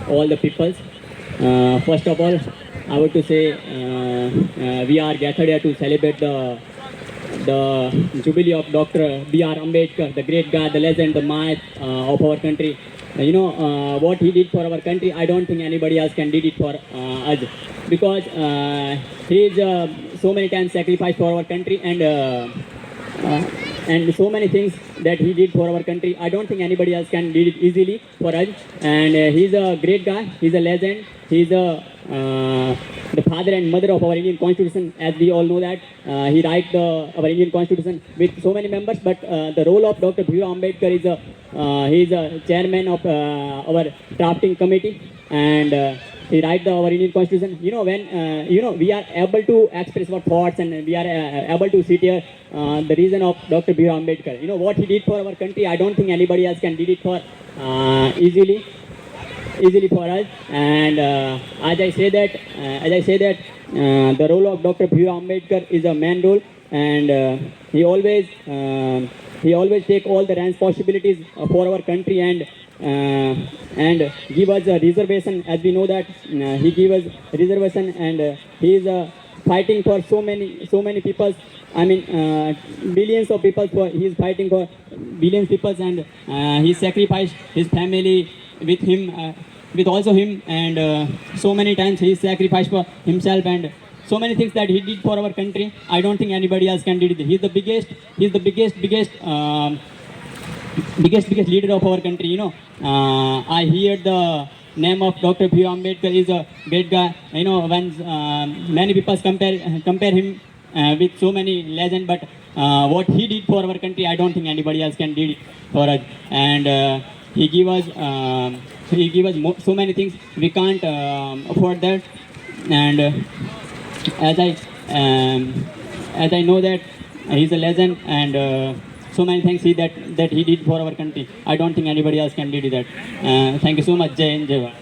all the peoples. First of all, I would to say we are gathered here to celebrate the jubilee of Dr. B.R. Ambedkar, the great guy, the legend, the myth of our country. What he did for our country, I don't think anybody else can did it for us, because he is so many times sacrificed for our country, and so many things that he did for our country. I don't think anybody else can do it easily for us. And he's a great guy. He's a legend. He's the father and mother of our Indian Constitution, as we all know that. He write our Indian Constitution with so many members, but the role of Dr. Bhimrao Ambedkar is he is a chairman of our drafting committee, and he write our Indian Constitution. When we are able to express our thoughts, and we are able to sit here, the reason of Dr. Bhimrao Ambedkar. What he did for our country, I don't think anybody else can did it for easily for us. And as I say that the role of Dr. Bhimrao Ambedkar is a man role, and he always take all the responsibilities for our country, and give us a reservation. As we know that he give us reservation, and he is fighting for so many people. I mean, billions of people. He is fighting for billions of people, and he sacrificed his family with him, with also him, and so many times he sacrificed for himself, and so many things that he did for our country. I don't think anybody else can do it. He's the biggest leader of our country. I hear the name of Dr. Bhimrao Ambedkar is a great guy. When many people compare him with so many legends, but what he did for our country, I don't think anybody else can do it for us. And he give us so many things. We can't afford that. And as I know that he's a legend, and so many things that he did for our country, I don't think anybody else can do that. Thank you so much. Jai Hind, Jai Bharat.